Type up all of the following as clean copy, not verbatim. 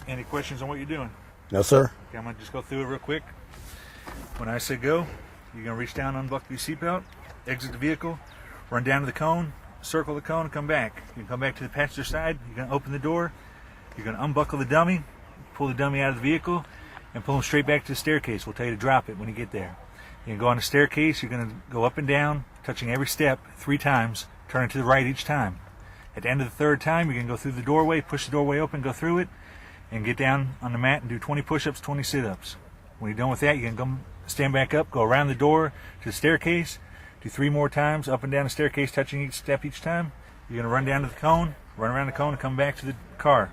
Any questions on what you're doing? No, sir. Okay, I'm going to just go through it real quick. When I say go, you're going to reach down, unbuckle your seatbelt, exit the vehicle, run down to the cone, circle the cone, and come back. You can come back to the passenger side. You're going to open the door. You're going to unbuckle the dummy, pull the dummy out of the vehicle, and pull him straight back to the staircase. We'll tell you to drop it when you get there. You're going to go on the staircase. You're going to go up and down, touching every step 3 times, turning to the right each time. At the end of the 3rd time, you're going to go through the doorway, push the doorway open, go through it, and get down on the mat and do 20 push-ups, 20 sit-ups. When you're done with that, you can go stand back up, go around the door to the staircase, do 3 more times, up and down the staircase, touching each step each time. You're going to run down to the cone, run around the cone, and come back to the car.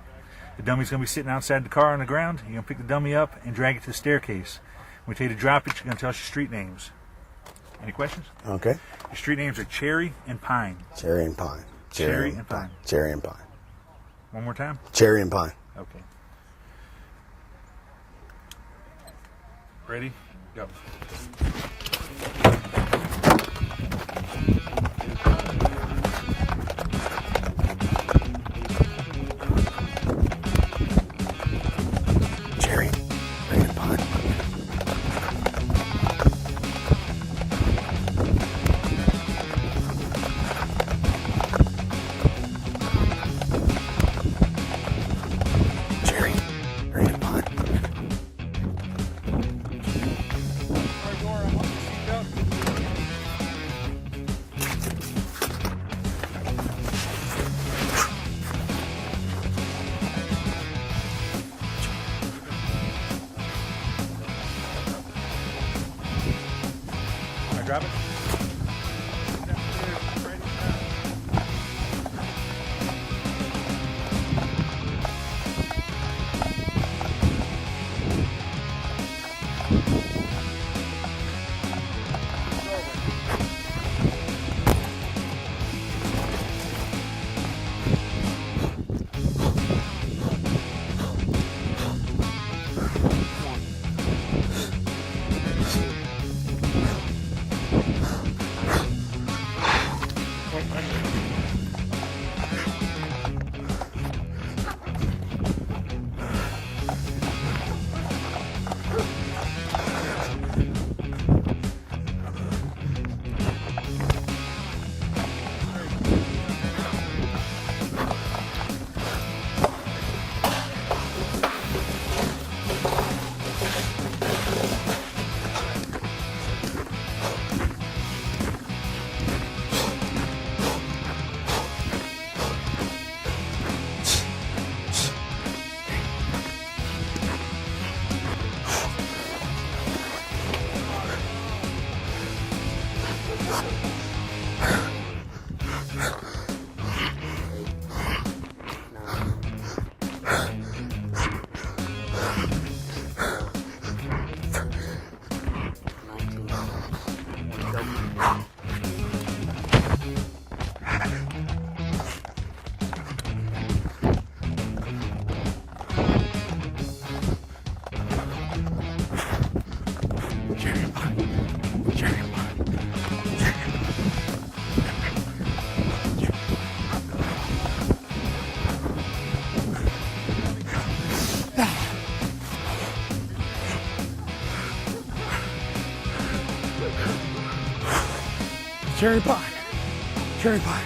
The dummy's going to be sitting outside the car on the ground. You're going to pick the dummy up and drag it to the staircase. When we tell you to drop it, you're going to tell us your street names. Any questions? Okay. Your street names are Cherry and Pine. Cherry and Pine. Cherry and Pine. Cherry and Pine. One more time? Cherry and Pine. Okay. Ready? Go. Cherry and Pine. Cherry and Pine. Can I drop it? Cherry Pine. Cherry Pine.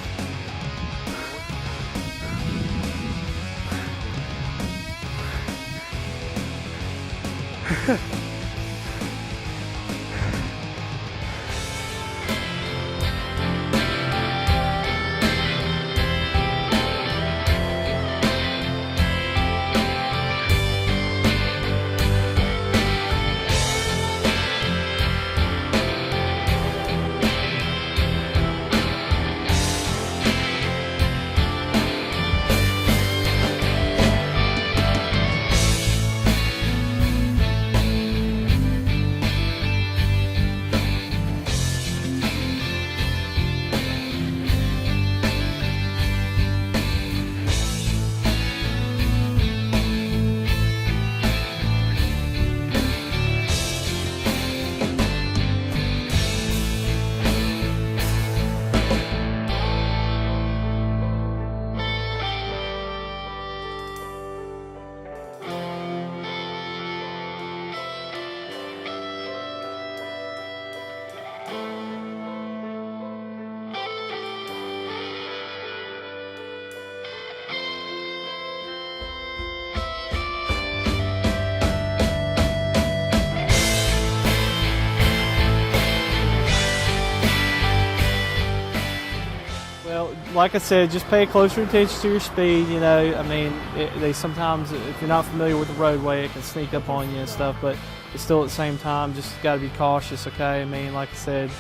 Well, like I said, just pay closer attention to your speed. You know, I mean, they sometimes, if you're not familiar with the roadway, it can sneak up on you and stuff. But it's still at the same time, just got to be cautious. Okay, I mean, like I said,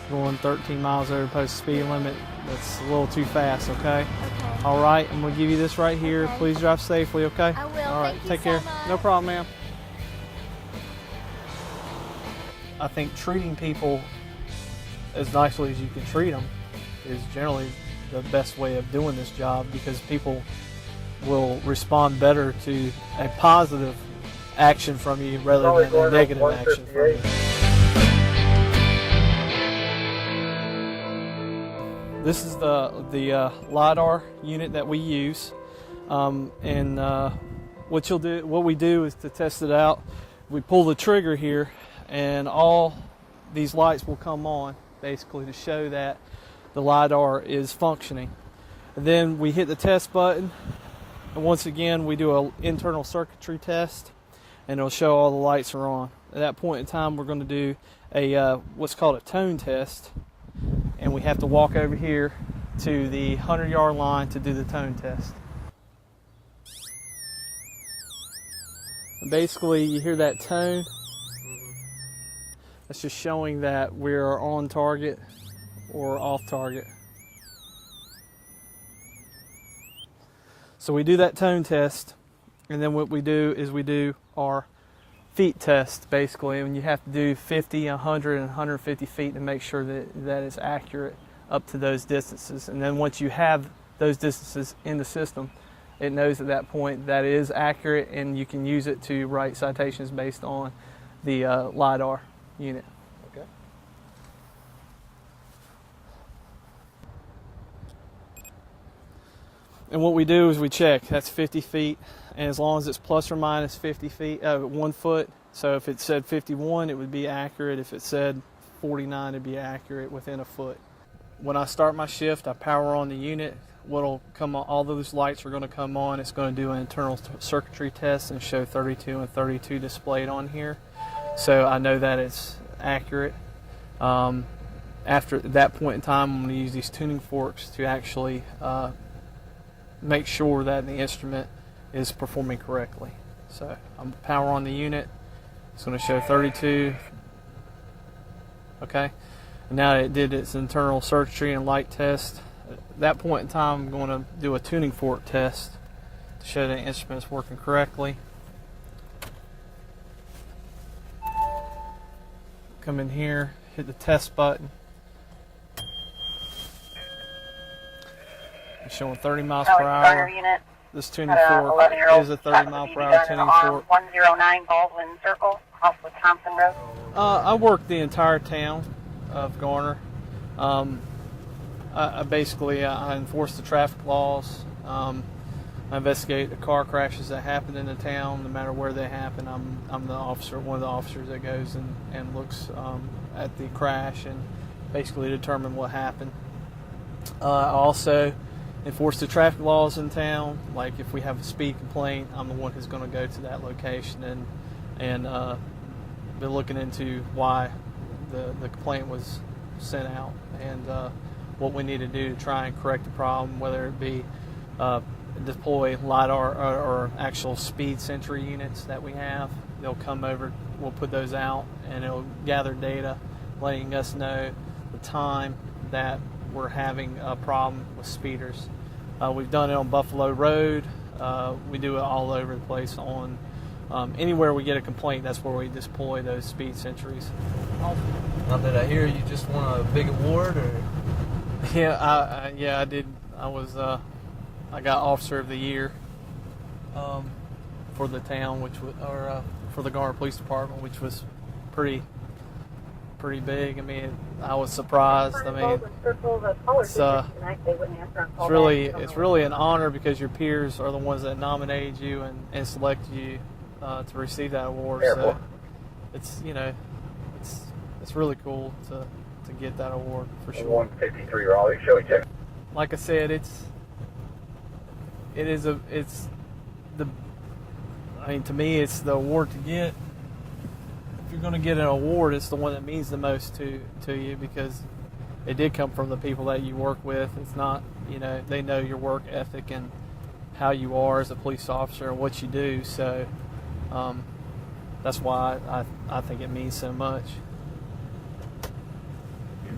going 13 miles over post speed limit, that's a little too fast. Okay. Okay. All right, I'm gonna give you this right here. Okay. Please drive safely. Okay. I will. All right. Thank you Take so care. much. No problem, ma'am. I think treating people as nicely as you can treat them is generally the best way of doing this job, because people will respond better to a positive action from you rather than a negative action from you. This is the LiDAR unit that we use, and what we do is to test it out. We pull the trigger here, and all these lights will come on, basically to show that the LiDAR is functioning. And then we hit the test button, and once again we do an internal circuitry test, and it'll show all the lights are on. At that point in time, we're going to do a what's called a tone test, and we have to walk over here to the 100-yard line to do the tone test. And basically, you hear that tone. That's just showing that we're on target or off target. So we do that tone test, and then what we do is we do our feet test, basically, and you have to do 50, 100, and 150 feet to make sure that that is accurate up to those distances. And then once you have those distances in the system, it knows at that point that it is accurate, and you can use it to write citations based on the LiDAR unit. Okay. And what we do is we check, that's 50 feet, and as long as it's plus or minus 50 feet, 1 foot, so if it said 51, it would be accurate. If it said 49, it'd be accurate within a foot. When I start my shift, I power on the unit. What'll come on, all those lights are going to come on. It's going to do an internal circuitry test and show 32 and 32 displayed on here. So I know that it's accurate. After that point in time, I'm going to use these tuning forks to actually make sure that the instrument is performing correctly. So I'm power on the unit. It's going to show 32. Okay. And now it did its internal circuitry and light test. At that point in time, I'm going to do a tuning fork test to show the instrument is working correctly. Come in here, hit the test button. It's showing 30 miles per hour. Unit. This tuning fork is a 30 mile per hour tuning fork. 109 Baldwin Circle off Wisconsin Road. I work the entire town of Garner. I basically enforce the traffic laws. I investigate the car crashes that happen in the town, no matter where they happen. I'm the officer, one of the officers that goes and looks at the crash and basically determine what happened. I also enforce the traffic laws in town. Like if we have a speed complaint, I'm the one who's going to go to that location and be looking into why the complaint was sent out and what we need to do to try and correct the problem, whether it be deploy LiDAR or actual speed sentry units that we have. They'll come over, we'll put those out, and it'll gather data letting us know the time that we're having a problem with speeders. We've done it on Buffalo Road. We do it all over the place. On anywhere we get a complaint, that's where we deploy those speed sentries. Now, did I hear you just won a big award, or? Yeah, I did. I got Officer of the Year for the town, for the Garner Police Department, which was pretty big. I mean, I was surprised. I mean, it's really an honor because your peers are the ones that nominated you and selected you to receive that award. So it's really cool to to get that award for sure. 153 Raleigh, showing check. Like I said, to me, it's the award to get. If you're going to get an award, it's the one that means the most to you, because it did come from the people that you work with. It's not, they know your work ethic and how you are as a police officer and what you do. So that's why I think it means so much.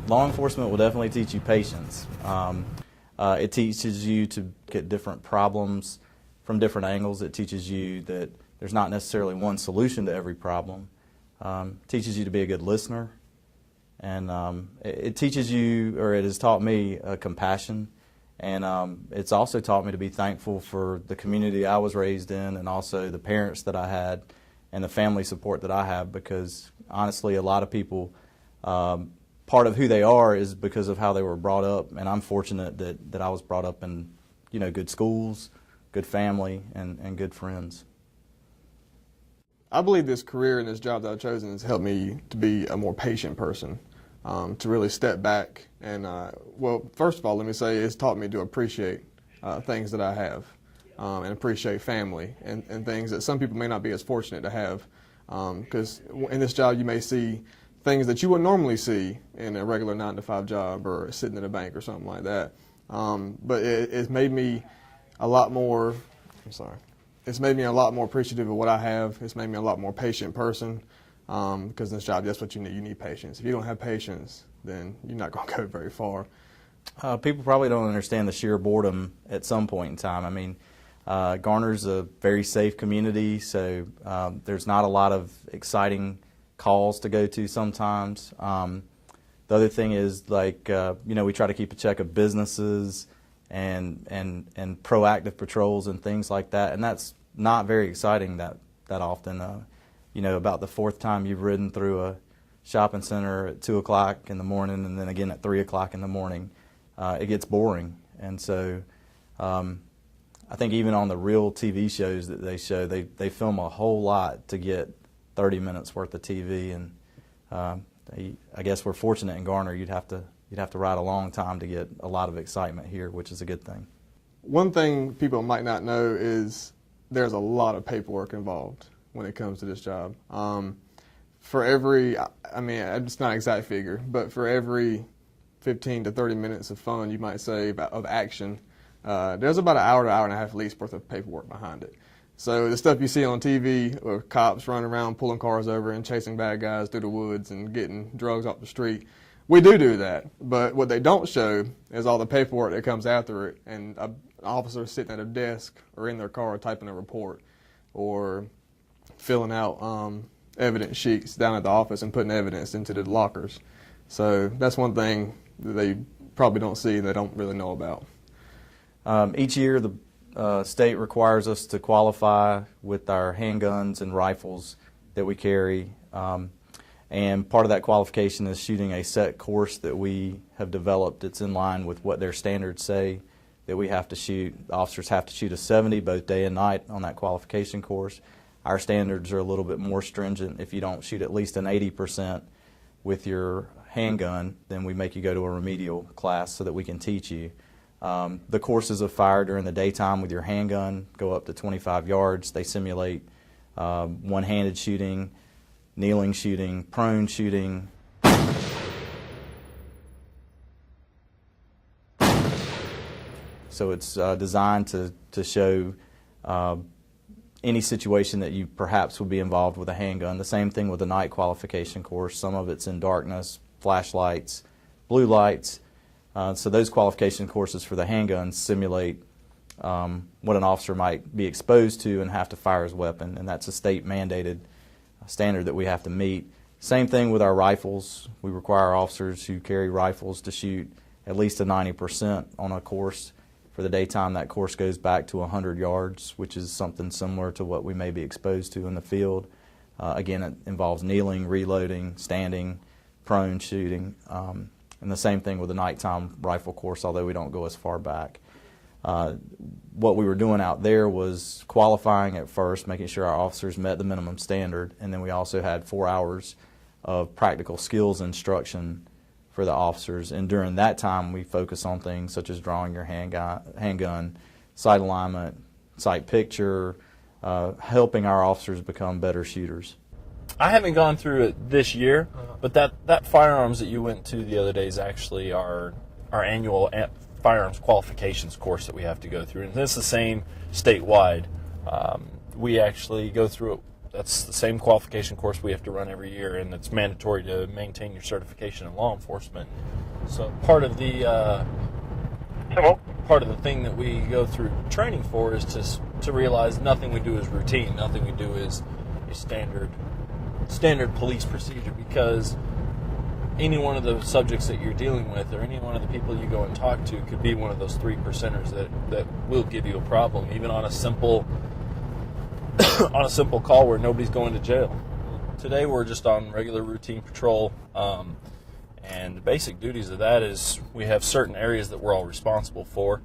Law enforcement will definitely teach you patience. It teaches you to get different problems from different angles. It teaches you that there's not necessarily one solution to every problem. Teaches you to be a good listener. And it teaches you, or it has taught me, compassion. And it's also taught me to be thankful for the community I was raised in, and also the parents that I had and the family support that I have, because honestly a lot of people, part of who they are is because of how they were brought up, and I'm fortunate that I was brought up in good schools, good family, and good friends. I believe this career and this job that I've chosen has helped me to be a more patient person, to really step back and, first of all, let me say it's taught me to appreciate things that I have, and appreciate family and things that some people may not be as fortunate to have, because in this job you may see things that you would normally see in a regular 9-to-5 job or sitting in a bank or something like that. But it's made me a lot more, it's made me a lot more appreciative of what I have. It's made me a lot more patient person, because in this job, that's what you need. You need patience. If you don't have patience, then you're not going to go very far. People probably don't understand the sheer boredom at some point in time. I mean, Garner's a very safe community, so there's not a lot of exciting calls to go to sometimes. The other thing is, we try to keep a check of businesses and proactive patrols and things like that, and that's not very exciting that often. About the fourth time you've ridden through a shopping center at 2 o'clock in the morning and then again at 3 o'clock in the morning, it gets boring. And so I think even on the real TV shows that they show, they film a whole lot to get 30 minutes worth of TV, and I guess we're fortunate in Garner. You'd have to ride a long time to get a lot of excitement here, which is a good thing. One thing people might not know is there's a lot of paperwork involved when it comes to this job. For every, it's not an exact figure, but for every 15 to 30 minutes of fun, you might say, of action, there's about an hour to hour and a half at least worth of paperwork behind it. So the stuff you see on TV, where cops running around pulling cars over and chasing bad guys through the woods and getting drugs off the street, we do that. But what they don't show is all the paperwork that comes after it, and an officer sitting at a desk or in their car typing a report or filling out evidence sheets down at the office and putting evidence into the lockers. So that's one thing that they probably don't see and they don't really know about. Each year the state requires us to qualify with our handguns and rifles that we carry, and part of that qualification is shooting a set course that we have developed. It's in line with what their standards say that we have to shoot. The officers have to shoot a 70 both day and night on that qualification course. Our standards are a little bit more stringent. If you don't shoot at least an 80% with your handgun, then we make you go to a remedial class so that we can teach you. The courses of fire during the daytime with your handgun go up to 25 yards. They simulate one-handed shooting, kneeling shooting, prone shooting. So it's designed to show any situation that you perhaps would be involved with a handgun. The same thing with the night qualification course. Some of it's in darkness, flashlights, blue lights. So those qualification courses for the handguns simulate what an officer might be exposed to and have to fire his weapon, and that's a state-mandated standard that we have to meet. Same thing with our rifles. We require officers who carry rifles to shoot at least a 90% on a course. For the daytime, that course goes back to 100 yards, which is something similar to what we may be exposed to in the field. Again, it involves kneeling, reloading, standing, prone shooting. And the same thing with the nighttime rifle course, although we don't go as far back. What we were doing out there was qualifying at first, making sure our officers met the minimum standard, and then we also had 4 hours of practical skills instruction for the officers. And during that time, we focus on things such as drawing your handgun, sight alignment, sight picture, helping our officers become better shooters. I haven't gone through it this year, but that firearms that you went to the other day is actually our annual firearms qualifications course that we have to go through. And it's the same statewide. We actually go through it. That's the same qualification course we have to run every year, and it's mandatory to maintain your certification in law enforcement. So part of the thing that we go through training for is to realize nothing we do is routine. Nothing we do is a standard police procedure, because any one of the subjects that you're dealing with or any one of the people you go and talk to could be one of those 3%ers that will give you a problem, even on a simple call where nobody's going to jail. Today we're just on regular routine patrol, and the basic duties of that is we have certain areas that we're all responsible for.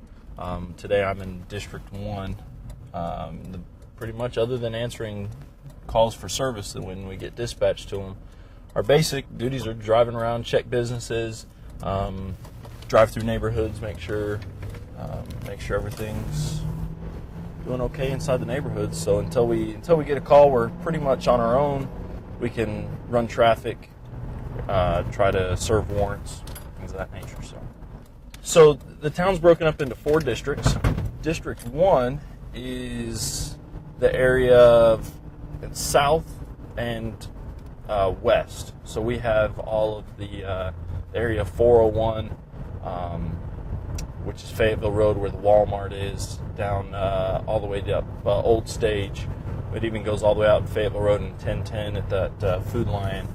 Today I'm in District 1. Pretty much other than answering calls for service when we get dispatched to them, our basic duties are driving around, check businesses, drive through neighborhoods, make sure everything's doing okay inside the neighborhoods. So until we get a call, we're pretty much on our own. We can run traffic, try to serve warrants, things of that nature. So the town's broken up into 4 districts. District 1 is the area of south and west. So we have all of the area 401, which is Fayetteville Road, where the Walmart is, down all the way up Old Stage. It even goes all the way out to Fayetteville Road and 1010 at that Food Lion.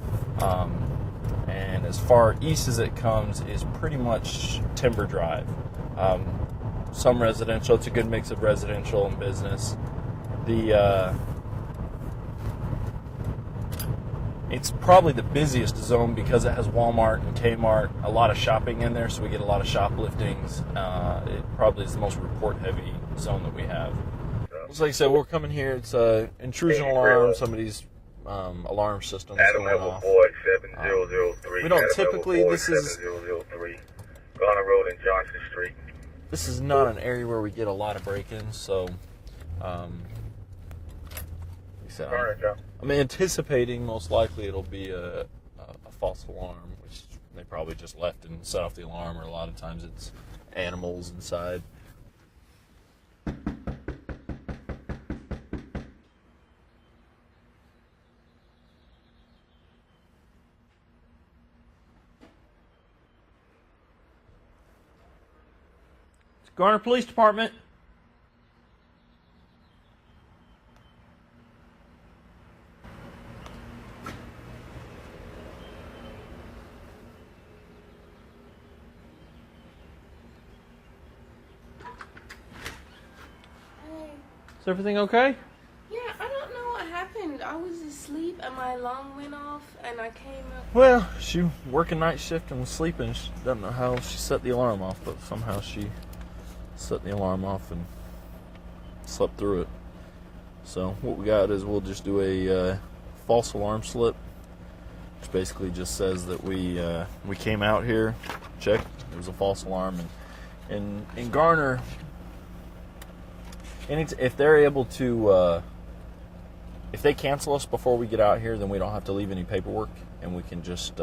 And as far east as it comes is pretty much Timber Drive. Some residential. It's a good mix of residential and business. It's probably the busiest zone because it has Walmart and Kmart, a lot of shopping in there, so we get a lot of shopliftings. It probably is the most report-heavy zone that we have. So like I said, we're coming here. It's an intrusion alarm. Somebody's alarm system is going off. We don't typically. This is Garner Road and Johnson Street. This is not an area where we get a lot of break-ins, so I'm anticipating most likely it'll be a false alarm, which they probably just left and set off the alarm, or a lot of times it's animals inside. It's Garner Police Department. Is everything okay? Yeah, I don't know what happened. I was asleep and my alarm went off and I came up. Well, she working night shift and was sleeping. She doesn't know how she set the alarm off, but somehow she set the alarm off and slept through it. So what we got is we'll just do a false alarm slip, which basically just says that we came out here, checked, it was a false alarm, and in Garner. And if they're able to, if they cancel us before we get out here, then we don't have to leave any paperwork, and we can just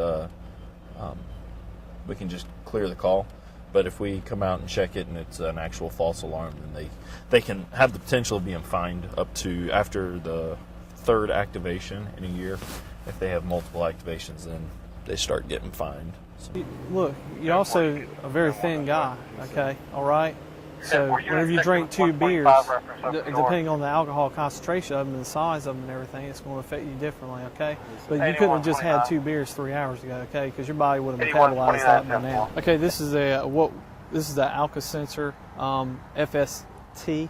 clear the call. But if we come out and check it and it's an actual false alarm, then they can have the potential of being fined up to after the 3rd activation in a year. If they have multiple activations, then they start getting fined. So. Look, you're also a very thin guy. Okay, all right. So whenever you drink 2 beers, depending on the alcohol concentration of them and the size of them and everything, it's going to affect you differently, okay? But you couldn't have just had 2 beers 3 hours ago, okay? Because your body would have metabolized that by now. Okay, this is the Alka sensor, FST.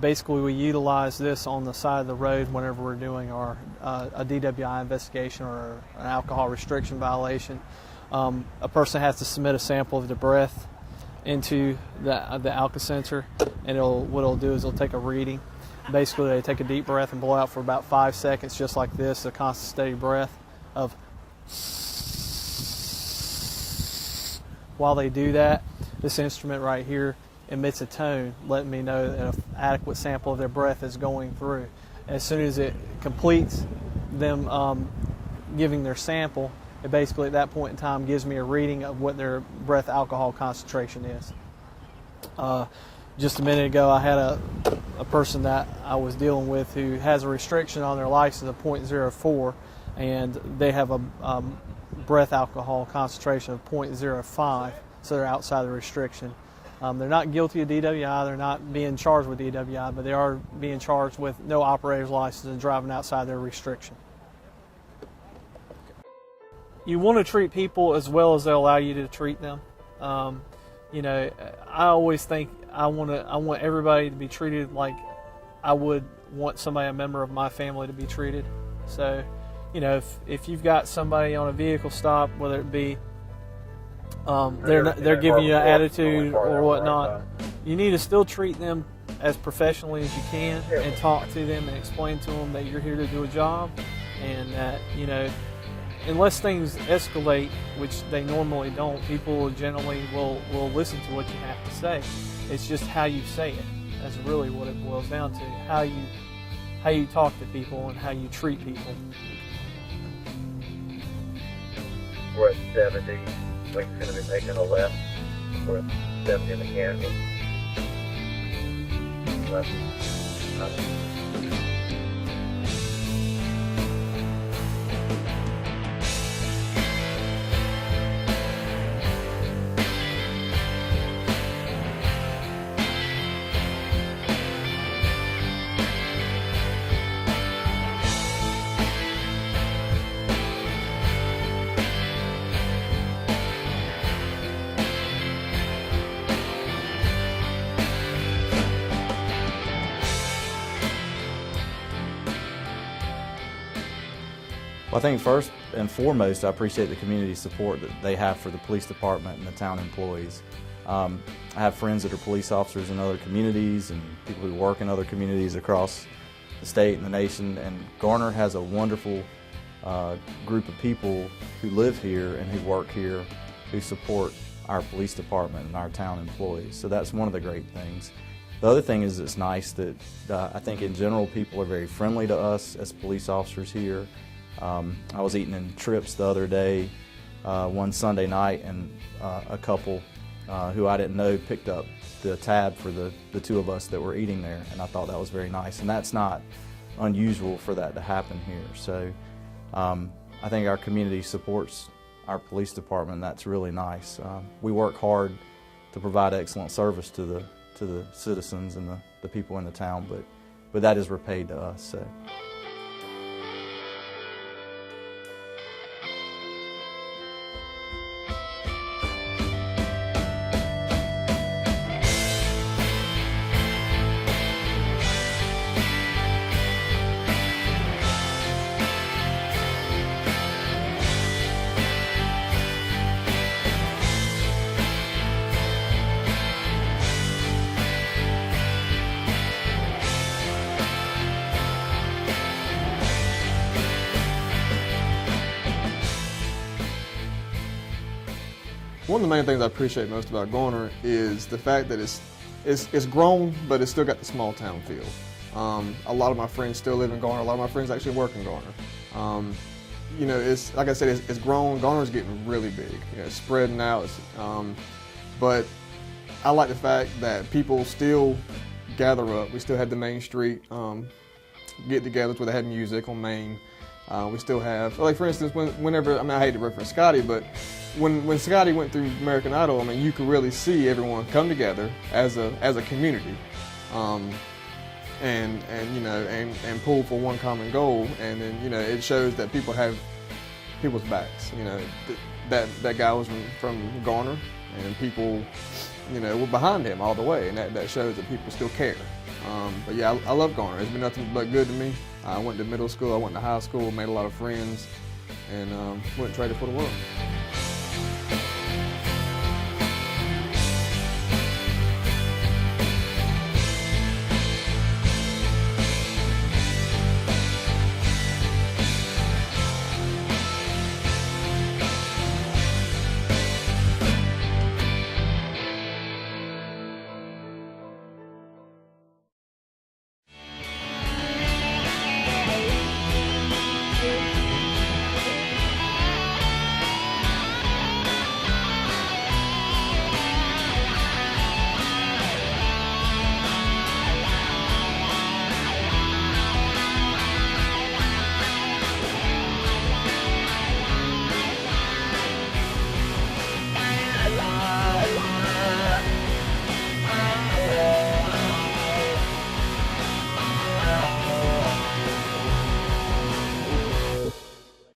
Basically, we utilize this on the side of the road whenever we're doing our a DWI investigation or an alcohol restriction violation. A person has to submit a sample of their breath into the Alka sensor, and what it'll do is it'll take a reading. Basically, they take a deep breath and blow out for about 5 seconds, just like this, a constant steady breath of, while they do that, this instrument right here emits a tone, letting me know that an adequate sample of their breath is going through. As soon as it completes them giving their sample, it basically at that point in time gives me a reading of what their breath alcohol concentration is. Just a minute ago, I had a person that I was dealing with who has a restriction on their license of 0.04, and they have a breath alcohol concentration of 0.05, so they're outside the restriction. They're not guilty of DWI, they're not being charged with DWI, but they are being charged with no operator's license and driving outside their restriction. You want to treat people as well as they'll allow you to treat them. You know, I always think I want everybody to be treated like I would want somebody, a member of my family, to be treated. So, you know, if you've got somebody on a vehicle stop, whether it be they're giving you an attitude or whatnot, you need to still treat them as professionally as you can and talk to them and explain to them that you're here to do a job, and that, you know, unless things escalate, which they normally don't, people generally will listen to what you have to say. It's just how you say it. That's really what it boils down to. How you talk to people and how you treat people. We're at 70. We're going to be making a left. We're at 70 mechanical. Left. Well, I think first and foremost, I appreciate the community support that they have for the police department and the town employees. I have friends that are police officers in other communities and people who work in other communities across the state and the nation, and Garner has a wonderful group of people who live here and who work here who support our police department and our town employees. So that's one of the great things. The other thing is it's nice that I think in general people are very friendly to us as police officers here. I was eating in Trips the other day, one Sunday night, and a couple who I didn't know picked up the tab for the two of us that were eating there, and I thought that was very nice. And that's not unusual for that to happen here. So I think our community supports our police department, and that's really nice. We work hard to provide excellent service to the citizens and the people in the town, but that is repaid to us. So. One of the main things I appreciate most about Garner is the fact that it's grown, but it's still got the small town feel. A lot of my friends still live in Garner. A lot of my friends actually work in Garner. You know, it's like I said, it's grown. Garner's getting really big. You know, it's spreading out. But I like the fact that people still gather up. We still had the Main Street get-togethers where they had music on Main. We still have, like for instance, whenever, I mean, I hate to reference Scotty, but when Scotty went through American Idol, I mean, you could really see everyone come together as a community, and you know, and pull for one common goal, and then, you know, it shows that people have people's backs. You know, that guy was from Garner, and people, you know, were behind him all the way, and that shows that people still care. But yeah, I love Garner. It's been nothing but good to me. I went to middle school, I went to high school, made a lot of friends, and wouldn't trade it for the world.